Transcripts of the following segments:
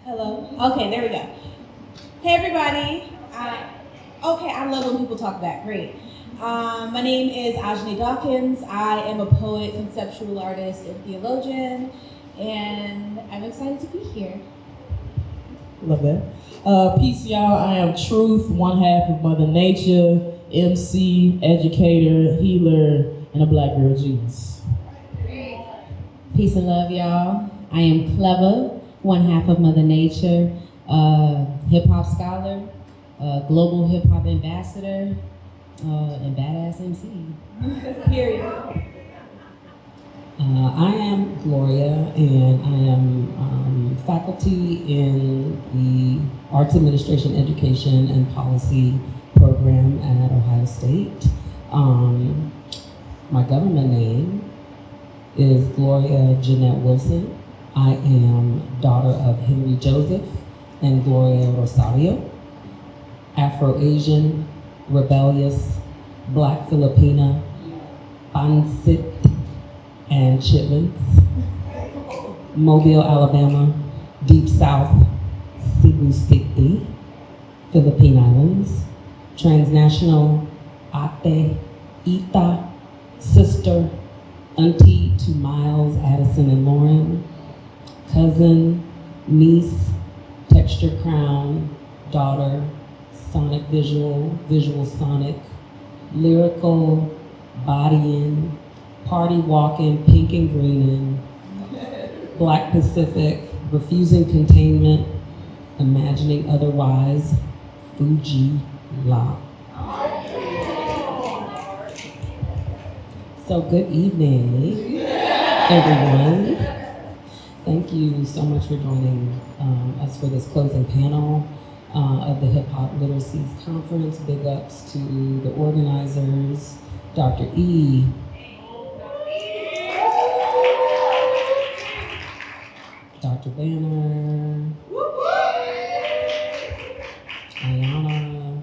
Hello? Okay, there we go. Hey, everybody. I love when people talk back. Great. My name is Ajanaé Dawkins. I am a poet, conceptual artist, and theologian, and I'm excited to be here. Love that. Peace, y'all. I am Truth, one half of Mother Nature, MC, educator, healer, and a black girl genius. Peace and love, y'all. I am Klevah, one half of Mother Nature, hip-hop scholar, global hip-hop ambassador, and badass MC. Period. I am Gloria, and I am faculty in the Arts Administration, Education, and Policy program at Ohio State. My government name is Gloria Jeanette Wilson. I am daughter of Henry Joseph and Gloria Rosario, Afro-Asian, rebellious, Black Filipina, Pansit, and chitlins. Mobile, Alabama, Deep South, Cebu City, Philippine Islands, transnational, ate, ita, sister, auntie to Miles, Addison, and Lauren, cousin, niece, textured crown, daughter, sonic visual, visual sonic, lyrical, bodying, party walking, pink and greening, Black Pacific, refusing containment, imagining otherwise, Fuji La. So good evening, everyone. Thank you so much for joining us for this closing panel of the HipHop Literacies Conference. Big ups to the organizers, Dr. E, Dr. Banner, Ayana.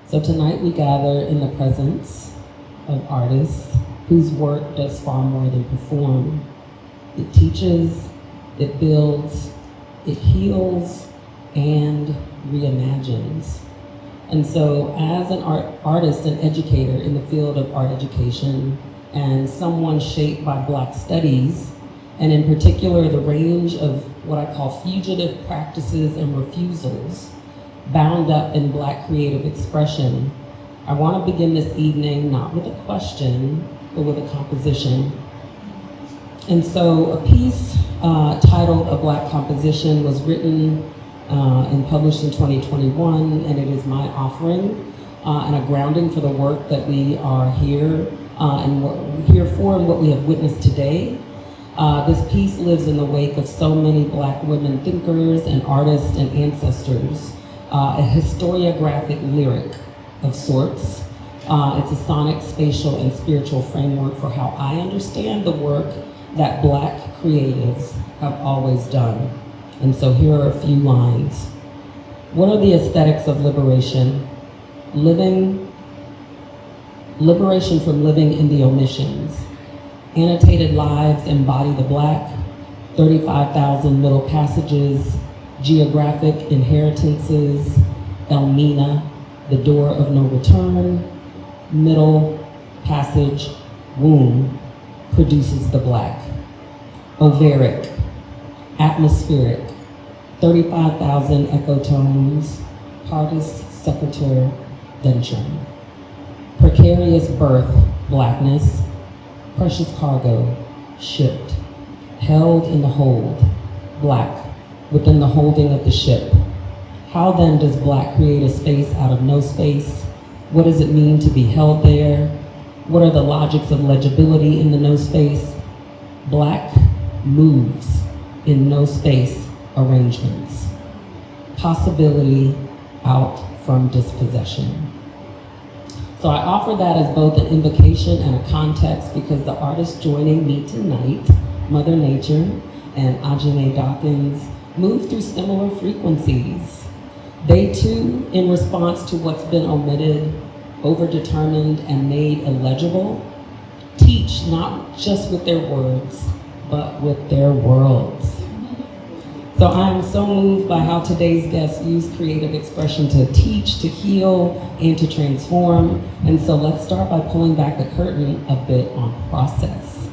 So tonight we gather in the presence of artists whose work does far more than perform. It teaches, it builds, it heals, and reimagines. And so as an artist and educator in the field of art education, and someone shaped by Black studies, and in particular the range of what I call fugitive practices and refusals bound up in Black creative expression, I want to begin this evening not with a question, but with a composition. And so a piece titled A Black Composition was written and published in 2021, and it is my offering and a grounding for the work that we are here and what we're here for and what we have witnessed today. This piece lives in the wake of so many Black women thinkers and artists and ancestors, a historiographic lyric of sorts. It's a sonic, spatial, and spiritual framework for how I understand the work that Black creatives have always done. And so here are a few lines. What are the aesthetics of liberation? Liberation from living in the omissions. Annotated lives embody the Black, 35,000 middle passages, geographic inheritances, Elmina, the door of no return, middle passage, womb, produces the Black. Ovaric, atmospheric, 35,000 echotones, partis sequitur dentrum. Precarious birth, Blackness, precious cargo, shipped, held in the hold, Black, within the holding of the ship. How then does Black create a space out of no space? What does it mean to be held there? What are the logics of legibility in the no space? Black moves in no space arrangements. Possibility out from dispossession. So I offer that as both an invocation and a context because the artists joining me tonight, Mother Nature and Ajanaé Dawkins, move through similar frequencies. They too, in response to what's been omitted, overdetermined, and made illegible, teach not just with their words, but with their worlds. So I'm so moved by how today's guests use creative expression to teach, to heal, and to transform. And so let's start by pulling back the curtain a bit on process.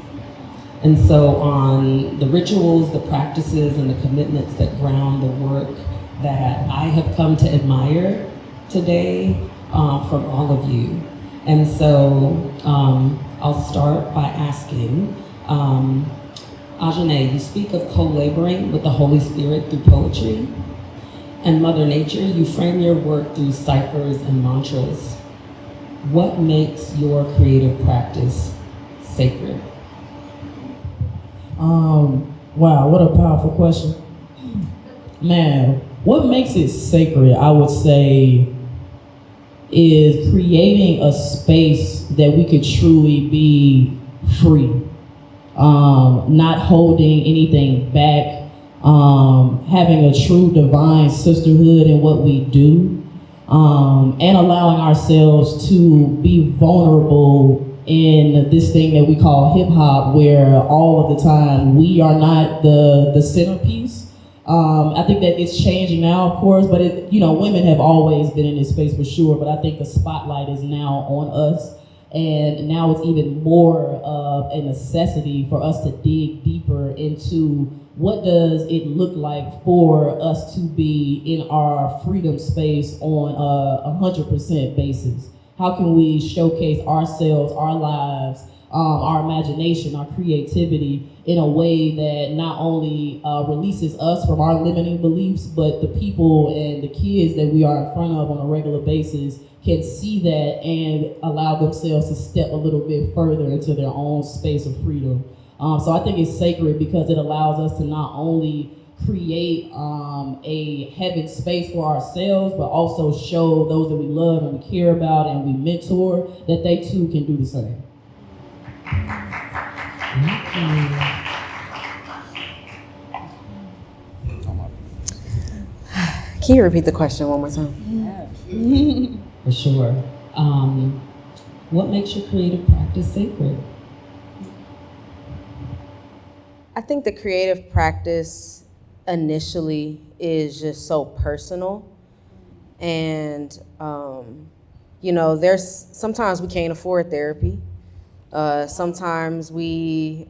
And so on the rituals, the practices, and the commitments that ground the work that I have come to admire today from all of you. And so I'll start by asking, Ajanaé, you speak of co-laboring with the Holy Spirit through poetry, and Mother Nature, you frame your work through ciphers and mantras. What makes your creative practice sacred? Wow, what a powerful question. Man, what makes it sacred, I would say, is creating a space that we could truly be free. Not holding anything back, having a true divine sisterhood in what we do, and allowing ourselves to be vulnerable in this thing that we call hip hop, where all of the time we are not the centerpiece. I think that it's changing now, of course, but women have always been in this space for sure, but I think the spotlight is now on us. And now it's even more of a necessity for us to dig deeper into what does it look like for us to be in our freedom space on a 100% basis. How can we showcase ourselves, our lives, our imagination, our creativity in a way that not only releases us from our limiting beliefs, but the people and the kids that we are in front of on a regular basis can see that and allow themselves to step a little bit further into their own space of freedom. So I think it's sacred because it allows us to not only create a heaven space for ourselves, but also show those that we love and we care about and we mentor that they too can do the same. Can you repeat the question one more time? For sure. What makes your creative practice sacred? I think the creative practice initially is just so personal. And, there's sometimes we can't afford therapy. Sometimes we,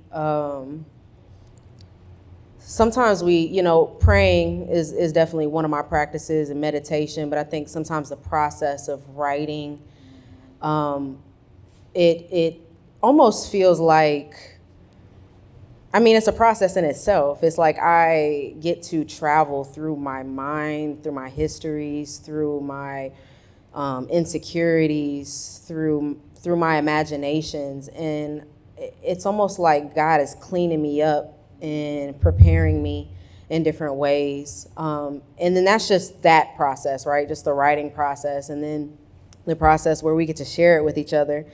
praying is definitely one of my practices, and meditation, but I think sometimes the process of writing, it almost feels like, it's a process in itself. It's like I get to travel through my mind, through my histories, through my insecurities, through my imaginations, and it's almost like God is cleaning me up and preparing me in different ways. And then that's just that process, right? Just the writing process. And then the process where we get to share it with each other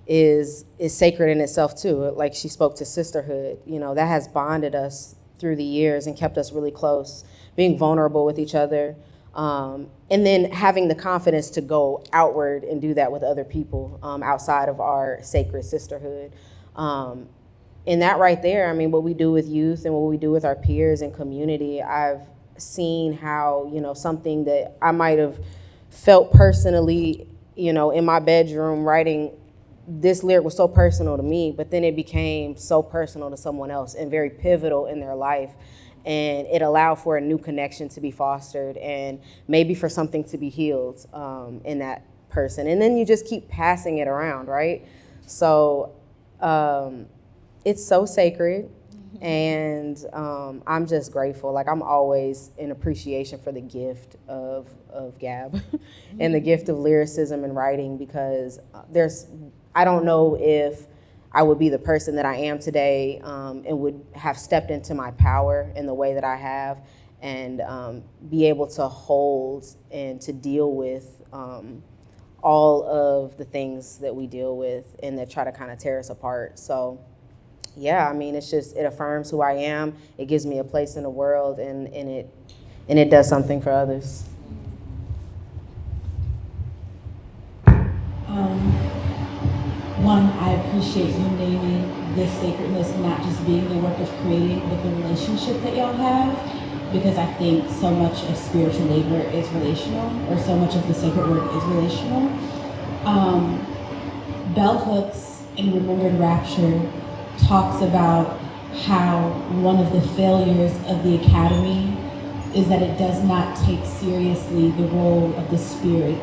is sacred in itself too. Like she spoke to sisterhood, that has bonded us through the years and kept us really close, being vulnerable with each other. And then having the confidence to go outward and do that with other people outside of our sacred sisterhood. And that right there, what we do with youth and what we do with our peers and community, I've seen how, something that I might have felt personally, in my bedroom writing, this lyric was so personal to me, but then it became so personal to someone else and very pivotal in their life. And it allowed for a new connection to be fostered and maybe for something to be healed in that person. And then you just keep passing it around, right? So, it's so sacred, and I'm just grateful. Like I'm always in appreciation for the gift of Gab and the gift of lyricism and writing, because I don't know if I would be the person that I am today and would have stepped into my power in the way that I have and be able to hold and to deal with all of the things that we deal with and that try to kind of tear us apart. So yeah, it affirms who I am. It gives me a place in the world, and it does something for others. One, I appreciate you naming this sacredness not just being the work of creating, but the relationship that y'all have, because I think so much of spiritual labor is relational, or so much of the sacred work is relational. Bell Hooks in Remembered Rapture talks about how one of the failures of the Academy is that it does not take seriously the role of the spirit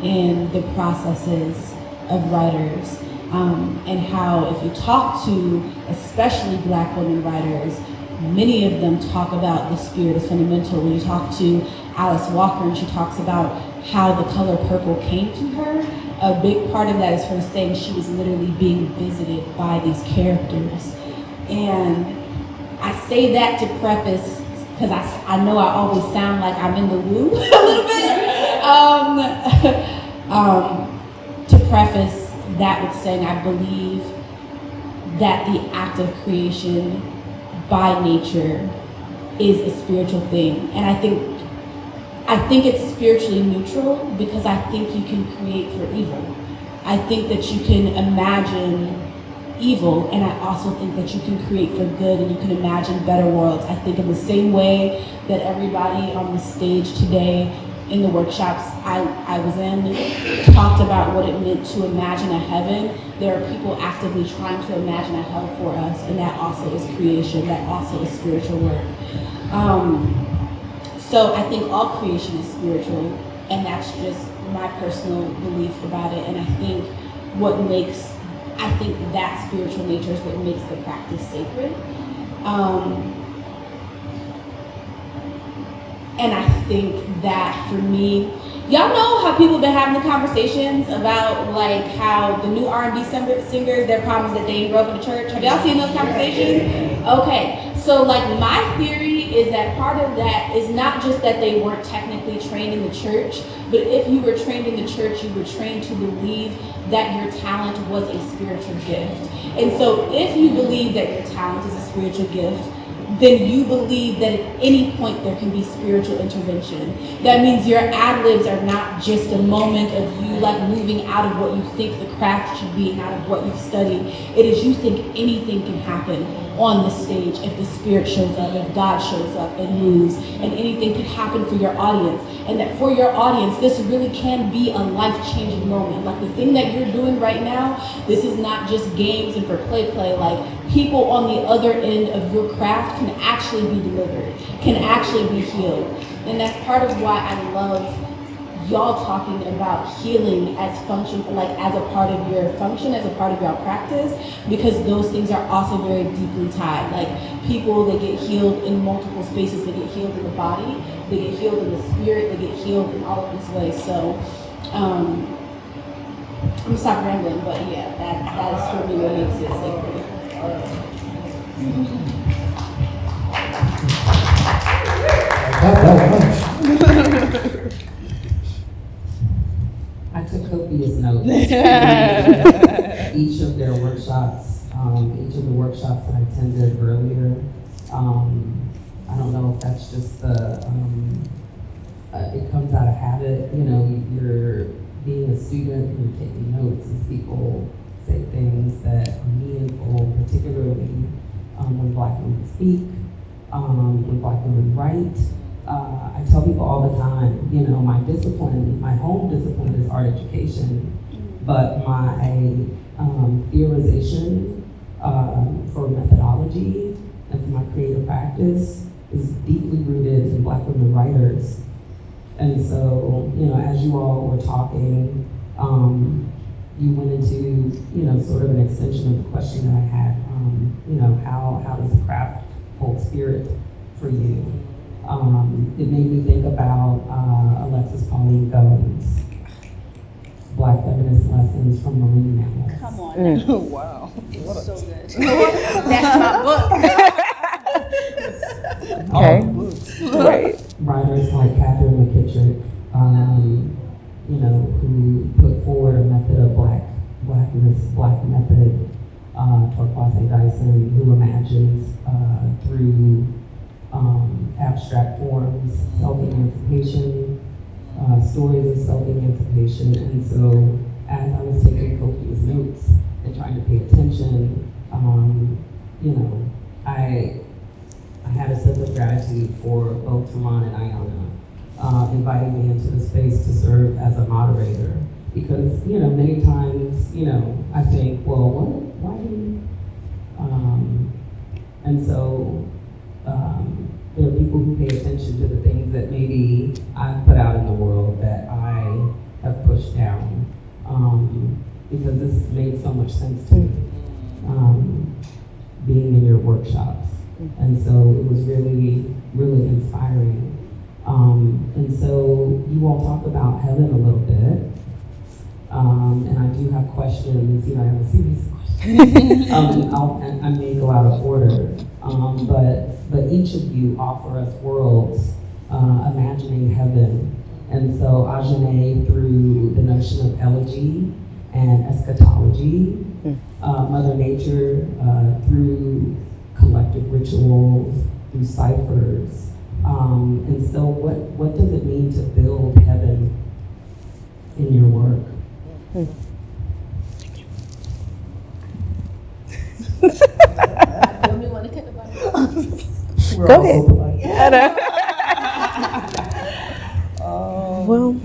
in the processes of writers, and how if you talk to especially Black women writers, many of them talk about the spirit as fundamental. When you talk to Alice Walker and she talks about how the color purple came to her, a big part of that is her saying she was literally being visited by these characters. And I say that to preface, because I know I always sound like I'm in the woo a little bit. To preface that with saying I believe that the act of creation by nature is a spiritual thing. And I think it's spiritually neutral because I think you can create for evil. I think that you can imagine evil, and I also think that you can create for good, and you can imagine better worlds. I think in the same way that everybody on the stage today in the workshops I was in talked about what it meant to imagine a heaven, there are people actively trying to imagine a hell for us, and that also is creation, that also is spiritual work. So I think all creation is spiritual, and that's just my personal belief about it, and I think that spiritual nature is what makes the practice sacred. And I think that for me, y'all know how people have been having the conversations about like how the new R&B singers, their problem is that they ain't grow up in the church. Have y'all seen those conversations? Okay, so like my theory is that part of that is not just that they weren't technically trained in the church, but if you were trained in the church, you were trained to believe that your talent was a spiritual gift. And so if you believe that your talent is a spiritual gift, then you believe that at any point there can be spiritual intervention. That means your ad-libs are not just a moment of you like moving out of what you think the craft should be and out of what you've studied. It is you think anything can happen on the stage if the spirit shows up, if God shows up and moves, and anything could happen for your audience. And that for your audience, this really can be a life-changing moment. Like the thing that you're doing right now, this is not just games and for play. Like people on the other end of your craft can actually be delivered, can actually be healed. And that's part of why I love y'all talking about healing as function, like as a part of your function, as a part of your practice, because those things are also very deeply tied. Like people, they get healed in multiple spaces. They get healed in the body, they get healed in the spirit, they get healed in all of these ways. So I'm gonna stop rambling, but yeah, that is for me what makes it sacred. I took copious notes. Each of their workshops, each of the workshops that I attended earlier, I don't know if that's just it comes out of habit. You know, you're being a student and you're taking notes as people say things that are meaningful, particularly when Black women speak, when Black women write. I tell people all the time, you know, my discipline, my home discipline is art education, but my theorization for methodology and for my creative practice is deeply rooted in Black women writers. And so, you know, as you all were talking, you went into, you know, sort of an extension of the question that I had, you know, how does the craft hold spirit for you? It made me think about Alexis Pauline Gomes, Black Feminist Lessons from Marine Mammals. Come on. Oh, wow. It's so good. That's my book. Okay. Right. Writers like Catherine McKittrick, you know, who put forward a method of blackness, black method, Torquase Dyson, who imagines through abstract forms, self-emancipation, stories of self-emancipation. And so as I was taking copious notes and trying to pay attention, I You know, I had a sense of gratitude for both Teron and Ayana inviting me into the space to serve as a moderator. Because, you know, many times, you know, I think, well, why do you? And so there are people who pay attention to the things that maybe I've put out in the world that I have pushed down, because this made so much sense to me, being in your workshops. And so it was really, really inspiring. And so you all talk about heaven a little bit. And I do have questions, you know, I have a series of questions. I may go out of order, but each of you offer us worlds, imagining heaven. And so Ajanaé, through the notion of elegy and eschatology, Mother Nature, through collective rituals, through ciphers. And so what does it mean to build heaven in your work? Go ahead. Well,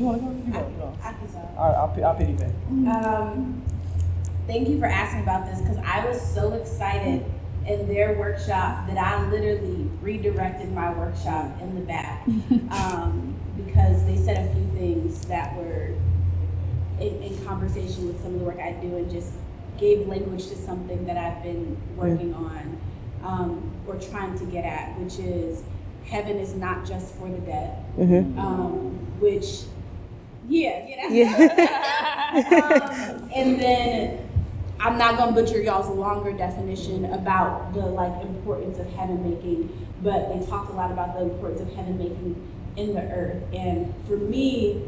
I'll piggyback. Thank you for asking about this, because I was so excited in their workshop that I literally redirected my workshop in the back, because they said a few things that were in conversation with some of the work I do, and just gave language to something that I've been working on, or trying to get at, which is heaven is not just for the dead, which, and then I'm not gonna butcher y'all's longer definition about the importance of heaven making, but they talked a lot about the importance of heaven making in the earth. And for me,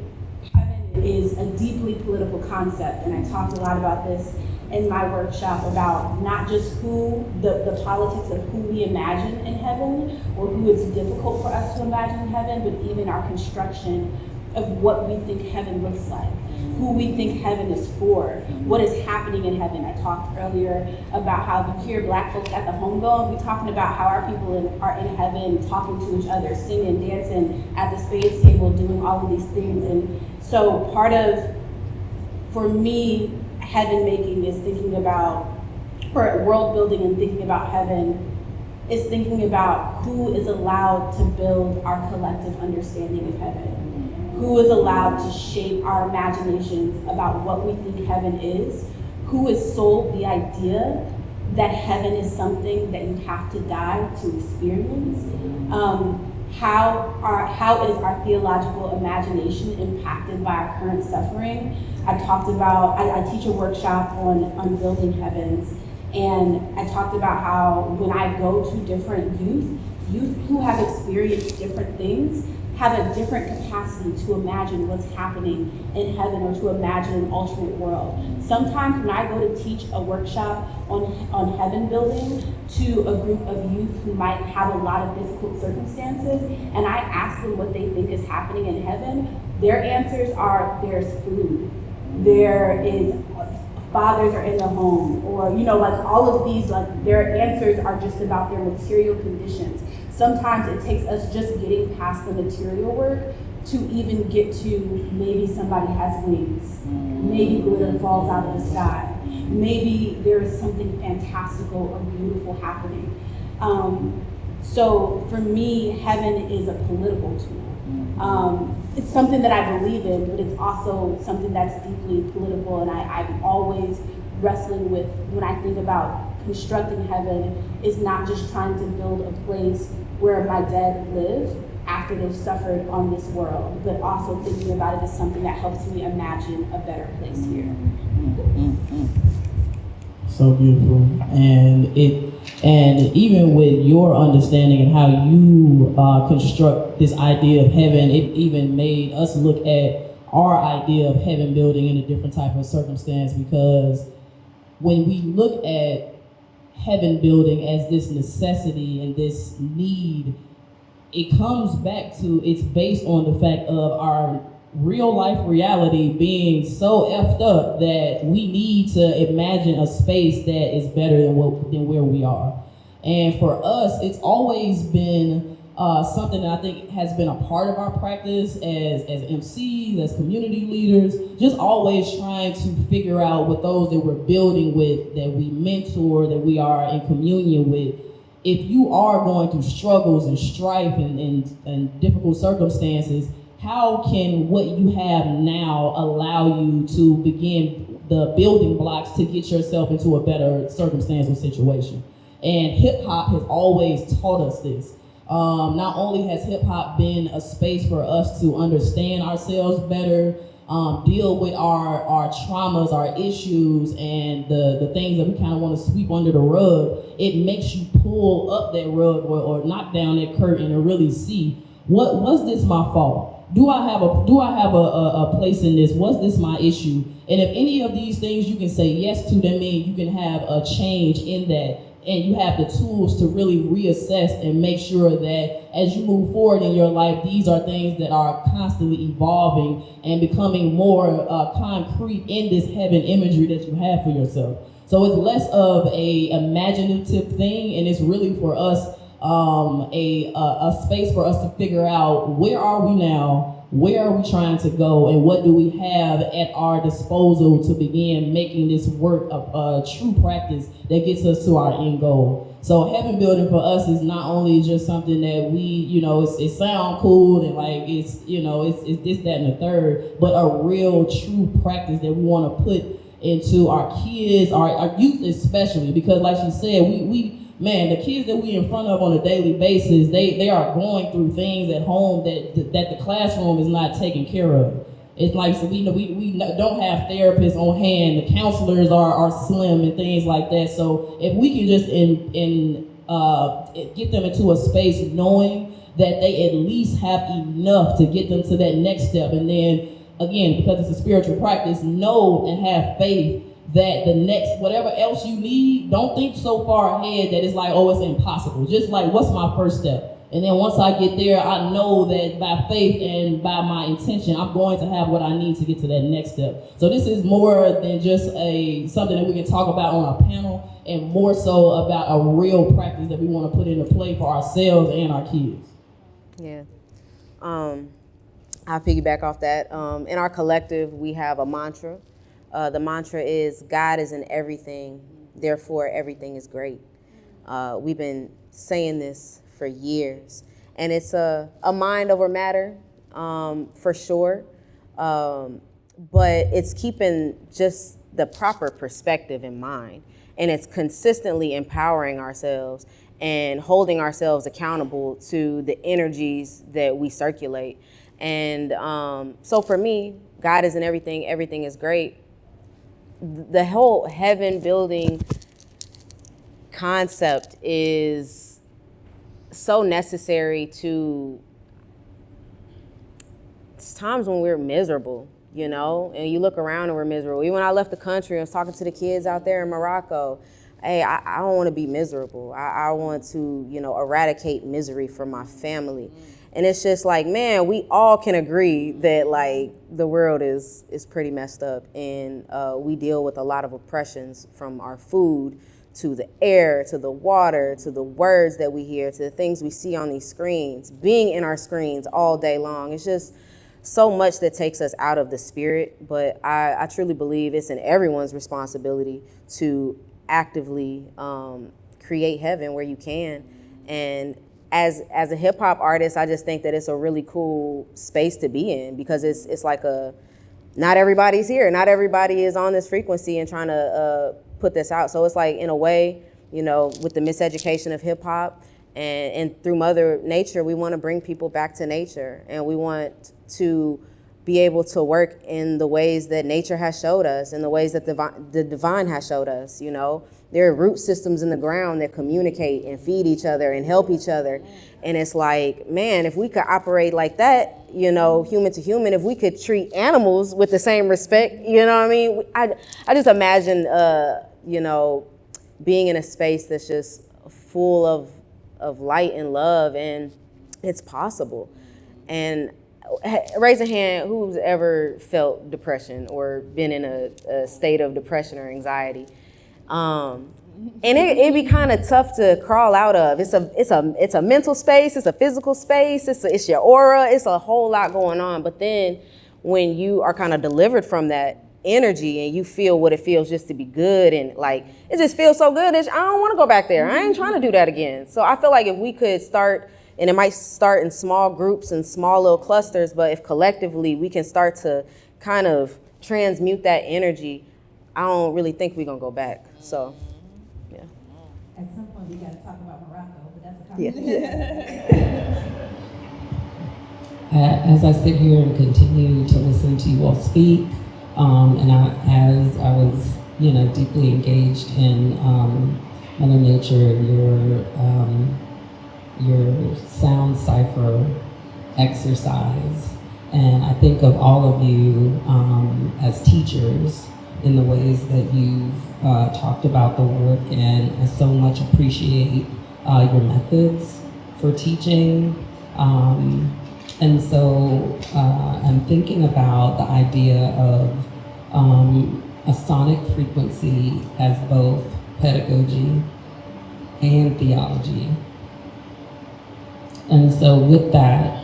heaven is a deeply political concept, and I talked a lot about this in my workshop, about not just who the politics of who we imagine in heaven, or who it's difficult for us to imagine in heaven, but even our construction of what we think heaven looks like, who we think heaven is for, what is happening in heaven. I talked earlier about how you hear Black folks at the homegoing, we're talking about how our people are in heaven, talking to each other, singing, dancing at the spades table, doing all of these things. And so part of, for me, heaven making is thinking about, or world building and thinking about heaven, is thinking about who is allowed to build our collective understanding of heaven, who is allowed to shape our imaginations about what we think heaven is, who is sold the idea that heaven is something that you have to die to experience. How is our theological imagination impacted by our current suffering? I talked about, I teach a workshop on building heavens, and I talked about how when I go to different youth who have experienced different things have a different capacity to imagine what's happening in heaven, or to imagine an alternate world. Sometimes when I go to teach a workshop on heaven building to a group of youth who might have a lot of difficult circumstances, and I ask them what they think is happening in heaven, their answers are, there's food, there is fathers are in the home, or all of these, their answers are just about their material conditions. Sometimes it takes us just getting past the material work to even get to maybe somebody has wings, maybe glitter falls out of the sky, maybe there is something fantastical or beautiful happening. So for me, heaven is a political tool. It's something that I believe in, but it's also something that's deeply political, and I'm always wrestling with, when I think about constructing heaven, is not just trying to build a place where my dead live after they've suffered on this world, but also thinking about it as something that helps me imagine a better place here. So beautiful. And even with your understanding and how you construct this idea of heaven, it even made us look at our idea of heaven building in a different type of circumstance, because when we look at heaven building as this necessity and this need, it comes back to, it's based on the fact of our real life reality being so effed up that we need to imagine a space that is better than where we are. And for us, it's always been something that I think has been a part of our practice as MCs, as community leaders, just always trying to figure out with those that we're building with, that we mentor, that we are in communion with, if you are going through struggles and strife and difficult circumstances, how can what you have now allow you to begin the building blocks to get yourself into a better circumstance or situation? And hip hop has always taught us this. Not only has hip hop been a space for us to understand ourselves better, deal with our traumas, our issues, and the things that we kind of want to sweep under the rug, it makes you pull up that rug or knock down that curtain and really see, was this my fault? Do I have a place in this? Was this my issue? And if any of these things you can say yes to, that means you can have a change in that. And you have the tools to really reassess and make sure that as you move forward in your life, these are things that are constantly evolving and becoming more concrete in this heaven imagery that you have for yourself. So it's less of a imaginative thing, and it's really for us a space for us to figure out, where are we now? Where are we trying to go, and what do we have at our disposal to begin making this work a true practice that gets us to our end goal? So heaven building for us is not only just something that we, it sound cool and like it's this, that, and the third, but a real true practice that we want to put into our kids, our youth especially, because like she said, man, the kids that we in front of on a daily basis, they are going through things at home that the classroom is not taking care of. It's like, so we don't have therapists on hand. The counselors are slim and things like that. So if we can just get them into a space knowing that they at least have enough to get them to that next step, and then again, because it's a spiritual practice, know and have faith that the next, whatever else you need, don't think so far ahead that it's like, oh, it's impossible. Just like, what's my first step? And then once I get there, I know that by faith and by my intention, I'm going to have what I need to get to that next step. So this is more than just something that we can talk about on a panel, and more so about a real practice that we want to put into play for ourselves and our kids. Yeah. I'll piggyback off that. In our collective, we have a mantra. The mantra is, God is in everything, therefore everything is great. We've been saying this for years, and it's a mind over matter, for sure, but it's keeping just the proper perspective in mind, and it's consistently empowering ourselves and holding ourselves accountable to the energies that we circulate. And so for me, God is in everything, everything is great. The whole heaven building concept is so necessary to times when we're miserable, and you look around and we're miserable. Even when I left the country and was talking to the kids out there in Morocco, hey, I don't want to be miserable. I want to, eradicate misery from my family. And it's just like, man, we all can agree that like the world is pretty messed up, and we deal with a lot of oppressions, from our food to the air, to the water, to the words that we hear, to the things we see on these screens, being in our screens all day long. It's just so much that takes us out of the spirit. But I truly believe it's in everyone's responsibility to actively create heaven where you can. And as a hip hop artist, I just think that it's a really cool space to be in, because it's like not everybody's here. Not everybody is on this frequency and trying to put this out. So it's like, in a way, with the miseducation of hip hop and through Mother Nature, we want to bring people back to nature, and we want to be able to work in the ways that nature has showed us, in the ways that the divine has showed us. There are root systems in the ground that communicate and feed each other and help each other. And it's like, man, if we could operate like that, human to human, if we could treat animals with the same respect, I just imagine, being in a space that's just full of light and love, and it's possible. And raise a hand who's ever felt depression or been in a state of depression or anxiety. And it be kind of tough to crawl out of. It's a mental space, it's a physical space, it's your aura, it's a whole lot going on. But then when you are kind of delivered from that energy and you feel what it feels just to be good, and like it just feels so good, I don't want to go back there. I ain't trying to do that again. So I feel like if we could start, and it might start in small groups and small little clusters, but if collectively we can start to kind of transmute that energy, I don't really think we're gonna go back. So yeah. At some point we gotta talk about Morocco, but that's a conversation. Yeah. As I sit here and continue to listen to you all speak, as I was, deeply engaged in Mother Nature, your sound cipher exercise, and I think of all of you as teachers in the ways that you've talked about the work, and I so much appreciate your methods for teaching. And so I'm thinking about the idea of a sonic frequency as both pedagogy and theology. And so with that,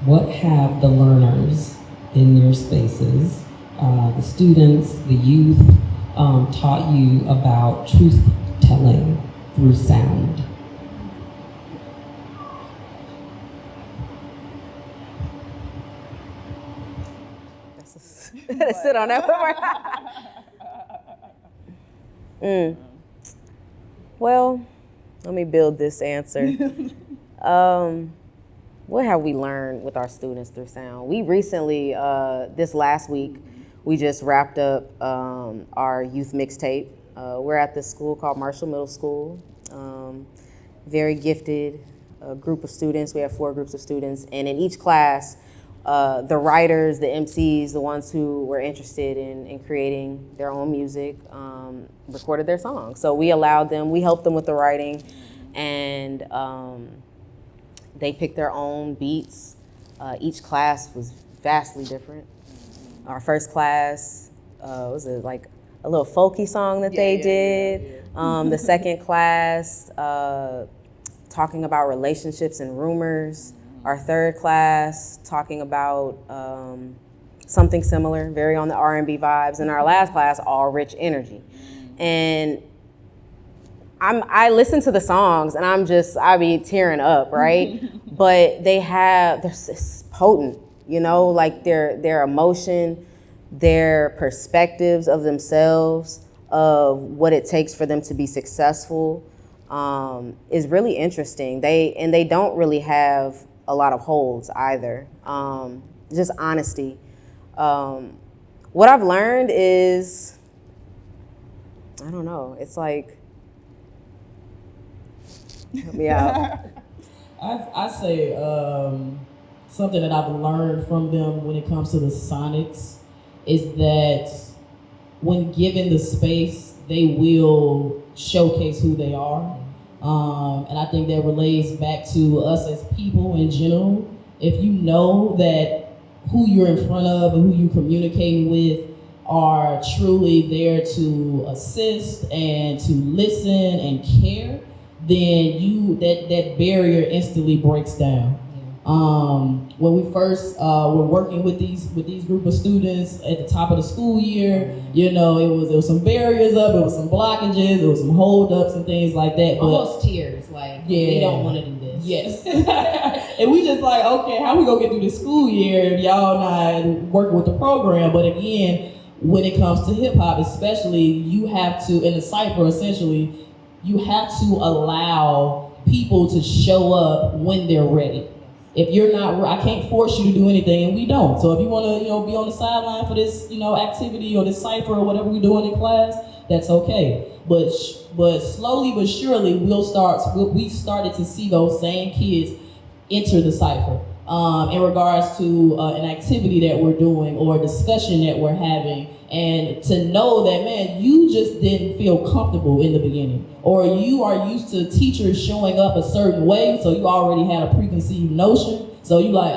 what have the learners in your spaces, the students, the youth, taught you about truth telling through sound? Sit on that one. Well, let me build this answer. What have we learned with our students through sound? We recently, this last week, we just wrapped up our youth mixtape. We're at this school called Marshall Middle School. Very gifted group of students. We have 4 groups of students, and in each class, the writers, the MCs, the ones who were interested in creating their own music, recorded their songs. So we helped them with the writing, and they picked their own beats. Each class was vastly different. Our first class was like a little folky song that they did. The second class, talking about relationships and rumors. Our third class, talking about something similar, very on the R&B vibes. And our last class, all rich energy. And I listen to the songs and I be tearing up, right? But they're potent, like their emotion, their perspectives of themselves, of what it takes for them to be successful, is really interesting. They don't really have a lot of holds either. Just honesty. What I've learned is, I don't know, it's like, help me out. I say something that I've learned from them when it comes to the sonics is that when given the space, they will showcase who they are. And I think that relates back to us as people in general. If you know that who you're in front of and who you're communicating with are truly there to assist and to listen and care, then that barrier instantly breaks down. When we first were working with these group of students at the top of the school year, there was some barriers up, there was some blockages, there was some holdups and things like that. Almost tears, like we don't want to do this. Yes. And we just like, okay, how we gonna get through the school year if y'all not working with the program? But again, when it comes to hip hop, especially, you have to, in the cipher, essentially, you have to allow people to show up when they're ready. If you're not, I can't force you to do anything, and we don't. So if you want to, be on the sideline for this, activity or this cipher or whatever we're doing in class, that's okay. But slowly but surely, we started to see those same kids enter the cipher in regards to an activity that we're doing or a discussion that we're having. And to know that, man, you just didn't feel comfortable in the beginning, or you are used to teachers showing up a certain way, so you already had a preconceived notion. So you like,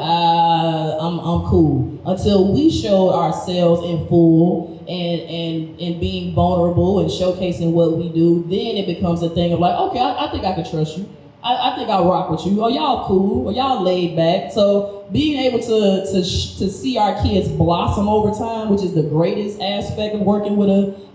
I'm cool. Until we showed ourselves in full and being vulnerable and showcasing what we do, then it becomes a thing of like, okay, I think I can trust you. I think I'll rock with you. Or y'all cool, or y'all laid back. So being able to see our kids blossom over time, which is the greatest aspect of working with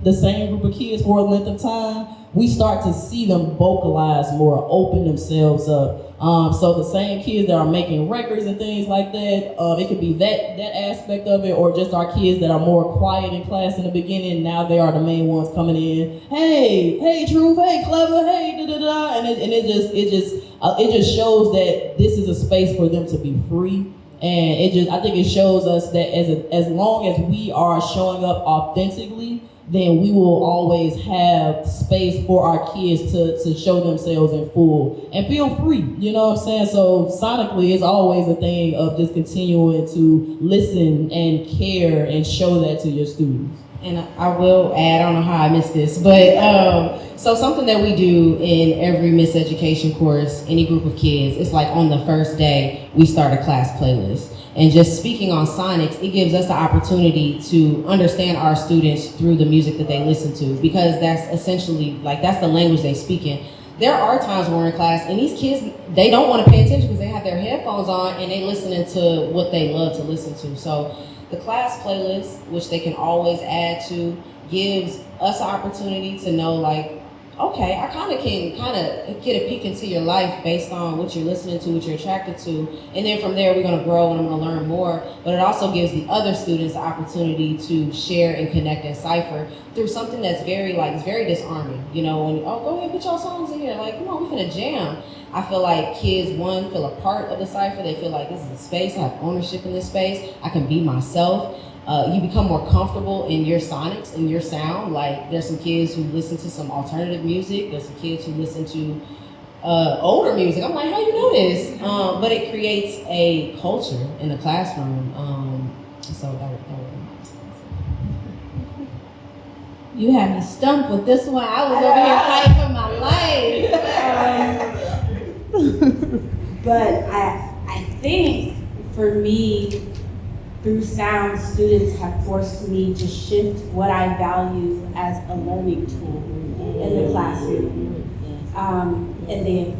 the same group of kids for a length of time, we start to see them vocalize more, open themselves up. So the same kids that are making records and things like that, it could be that aspect of it, or just our kids that are more quiet in class in the beginning. Now they are the main ones coming in. Hey, Truth. Hey, Klevah. Hey, da da da. And it just shows that this is a space for them to be free. And I think it shows us that as long as we are showing up authentically, then we will always have space for our kids to show themselves in full and feel free, you know what I'm saying? So sonically, it's always a thing of just continuing to listen and care and show that to your students. And I will add, I don't know how I missed this, but so something that we do in every miseducation course, any group of kids, it's like on the first day, we start a class playlist. And just speaking on sonics, it gives us the opportunity to understand our students through the music that they listen to, because that's essentially, like, that's the language they speak in. There are times when we're in class and these kids, they don't want to pay attention because they have their headphones on and they listening to what they love to listen to. So the class playlist, which they can always add to, gives us an opportunity to know, like, okay, I can get a peek into your life based on what you're listening to, what you're attracted to. And then from there, we're going to grow and I'm going to learn more. But it also gives the other students the opportunity to share and connect and cipher through something that's very, like, it's very disarming. You know, when, oh, go ahead, put your songs in here. Like, come on, we're finna jam. I feel like kids, one, feel a part of the cipher. They feel like this is a space. I have ownership in this space. I can be myself. You become more comfortable in your sonics and your sound. Like, there's some kids who listen to some alternative music. There's some kids who listen to older music. I'm like, how you know this? But it creates a culture in the classroom. So that would You had me stumped with this one. I was over here fighting for my life. But I think for me, through sound, students have forced me to shift what I value as a learning tool in the classroom. And they have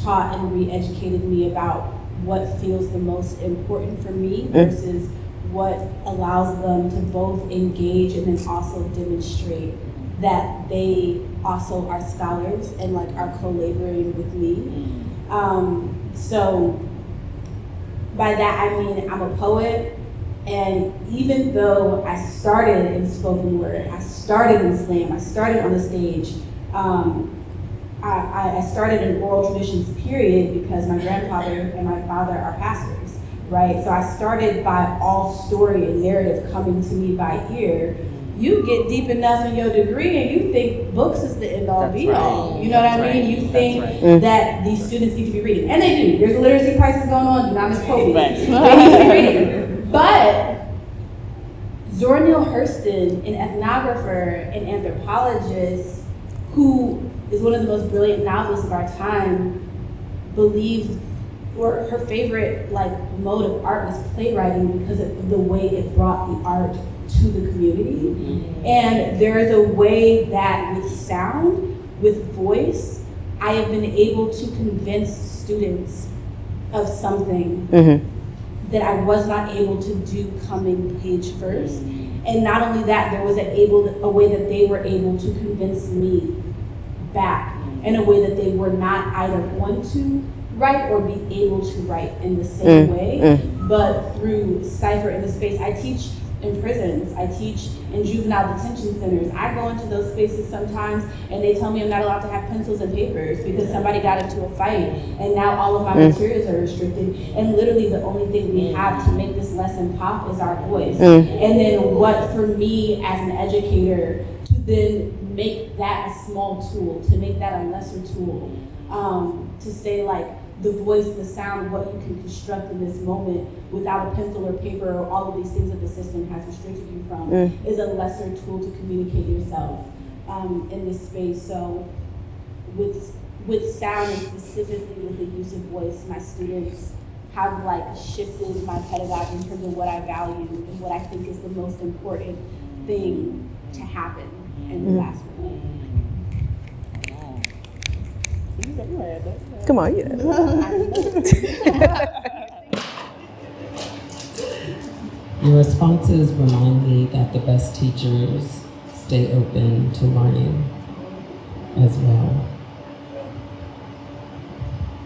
taught and re-educated me about what feels the most important for me versus what allows them to both engage and then also demonstrate that they also are scholars and, like, are co-laboring with me. So by that I mean I'm a poet. And even though I started in spoken word, I started in slam, I started on the stage, I started in oral traditions, period, because my grandfather and my father are pastors, right? So I started by all story and narrative coming to me by ear. You get deep enough in your degree and you think books is the end all be all. You know what I mean? You think that these students need to be reading. And they do. There's a literacy crisis going on, do not misquote me. They need to be reading. But Zora Neale Hurston, an ethnographer and anthropologist who is one of the most brilliant novelists of our time, believed, or her favorite, like, mode of art was playwriting because of the way it brought the art to the community. And there is a way that with sound, with voice, I have been able to convince students of something that I was not able to do coming page first. And not only that, there was a way that they were able to convince me back in a way that they were not either going to write or be able to write in the same way, but through cipher in the space. I teach in prisons, I teach in juvenile detention centers. I go into those spaces sometimes and they tell me I'm not allowed to have pencils and papers because somebody got into a fight and now all of my materials are restricted, and literally the only thing we have to make this lesson pop is our voice. And then what, for me as an educator, to then make that a small tool, to make that a lesser tool, to say, like, the voice, the sound, what you can construct in this moment without a pencil or paper or all of these things that the system has restricted you from is a lesser tool to communicate yourself in this space. So with sound and specifically with the use of voice, my students have like shifted my pedagogy in terms of what I value and what I think is the most important thing to happen in the classroom. Come on, yeah. Your responses remind me that the best teachers stay open to learning as well.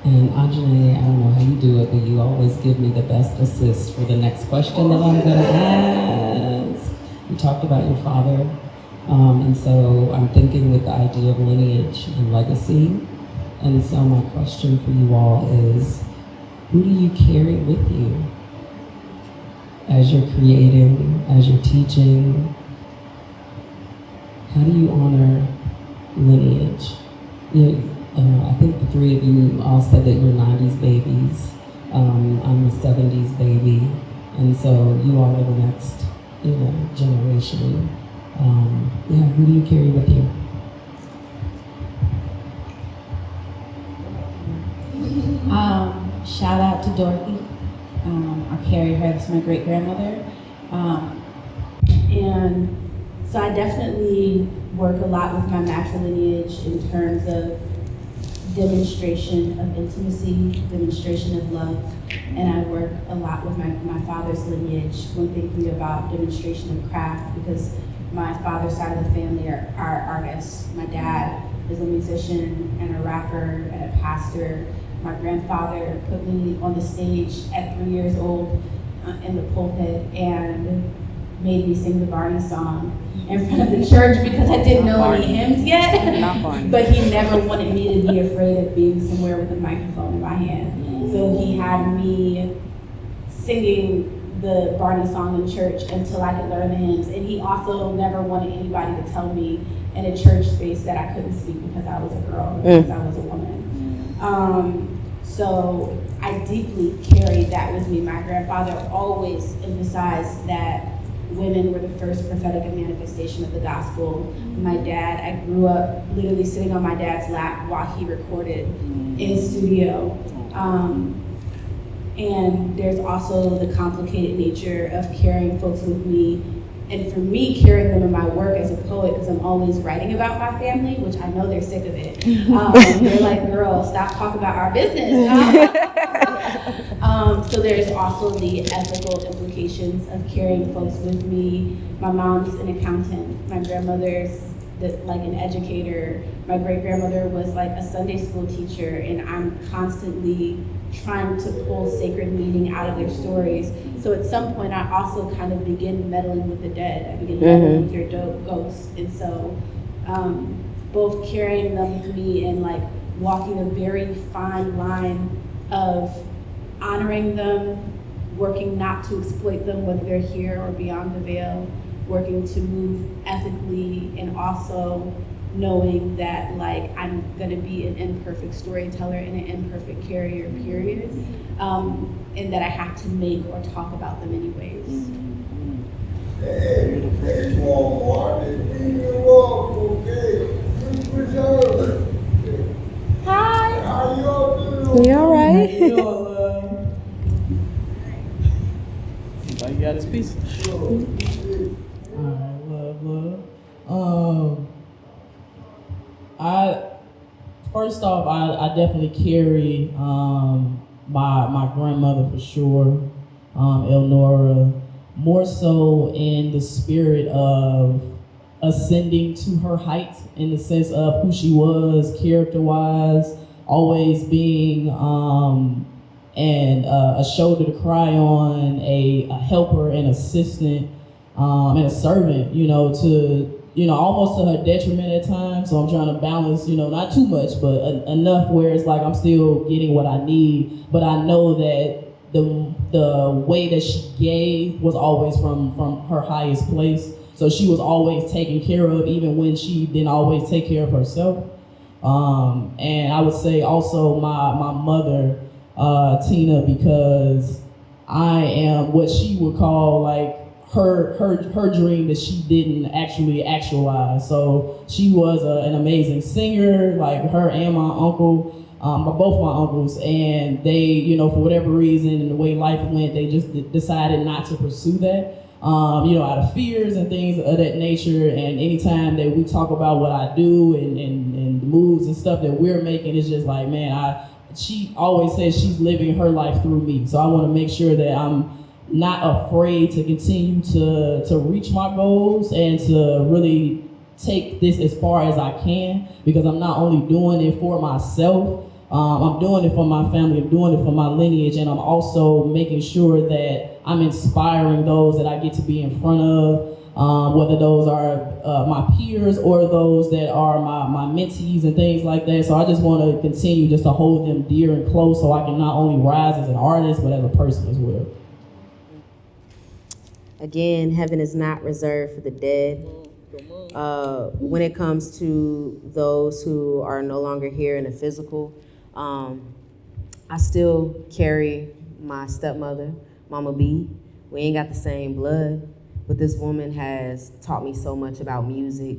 And Ajanaé, I don't know how you do it, but you always give me the best assist for the next question that I'm gonna ask. You talked about your father, and so I'm thinking with the idea of lineage and legacy. And so my question for you all is, who do you carry with you as you're creating, as you're teaching? How do you honor lineage? I think the three of you all said that you're 90s babies. I'm a 70s baby. And so you all are the next, generation. Who do you carry with you? Shout out to Dorothy. I carry her, that's my great grandmother. And so I definitely work a lot with my matrilineage in terms of demonstration of intimacy, demonstration of love, and I work a lot with my father's lineage when thinking about demonstration of craft, because my father's side of the family are artists. My dad is a musician and a rapper and a pastor. My grandfather put me on the stage at 3 years old in the pulpit and made me sing the Barney song in front of the church because I didn't know any hymns yet. But he never wanted me to be afraid of being somewhere with a microphone in my hand. So he had me singing the Barney song in church until I could learn the hymns. And he also never wanted anybody to tell me in a church space that I couldn't speak because I was a girl, because I was a woman. So I deeply carried that with me. My grandfather always emphasized that women were the first prophetic manifestation of the gospel. My dad, I grew up literally sitting on my dad's lap while he recorded in studio. And there's also the complicated nature of carrying folks with me, and for me, carrying them in my work as a poet, because I'm always writing about my family, which I know they're sick of it. They're like, girl, stop talking about our business. So there's also the ethical implications of carrying folks with me. My mom's an accountant. My grandmother's like an educator. My great-grandmother was like a Sunday school teacher, and I'm constantly trying to pull sacred meaning out of their stories. So at some point, I also kind of begin meddling with the dead. I begin meddling with your ghosts. And so both carrying them with me and like walking a very fine line of honoring them, working not to exploit them, whether they're here or beyond the veil, working to move ethically, and also knowing that like I'm gonna be an imperfect storyteller and an imperfect carrier, period, and that I have to make or talk about them anyways. Hi. You all right? You got his piece. Alright, love. First off, I definitely carry my grandmother for sure, Elnora, more so in the spirit of ascending to her height, in the sense of who she was character-wise, always being and a shoulder to cry on, a helper and assistant, and a servant, to almost to her detriment at times. So I'm trying to balance, not too much, but enough where it's like I'm still getting what I need. But I know that the way that she gave was always from her highest place. So she was always taken care of, even when she didn't always take care of herself. And I would say also my mother, Tina, because I am what she would call like her dream that she didn't actually actualize. So she was an amazing singer, like her and my uncle. both my uncles, and they, you know, for whatever reason and the way life went, they just decided not to pursue that, you know, out of fears and things of that nature. And anytime that we talk about what I do and the moves and stuff that we're making, it's just like, man, she always says she's living her life through me. So I want to make sure that I'm not afraid to continue to reach my goals and to really take this as far as I can, because I'm not only doing it for myself, I'm doing it for my family, I'm doing it for my lineage, and I'm also making sure that I'm inspiring those that I get to be in front of, whether those are my peers or those that are my mentees and things like that. So I just want to continue just to hold them dear and close so I can not only rise as an artist, but as a person as well. Again, heaven is not reserved for the dead. When it comes to those who are no longer here in the physical, I still carry my stepmother, Mama B. We ain't got the same blood, but this woman has taught me so much about music,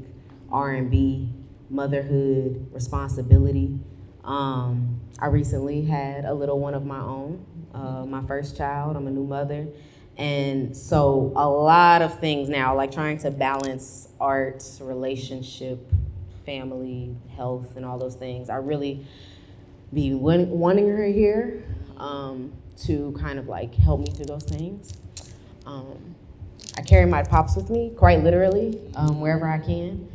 R&B, motherhood, responsibility. I recently had a little one of my own, my first child. I'm a new mother. And so a lot of things now, like trying to balance art, relationship, family, health, and all those things. I really be wanting her here to kind of like help me through those things. I carry my pops with me, quite literally, wherever I can.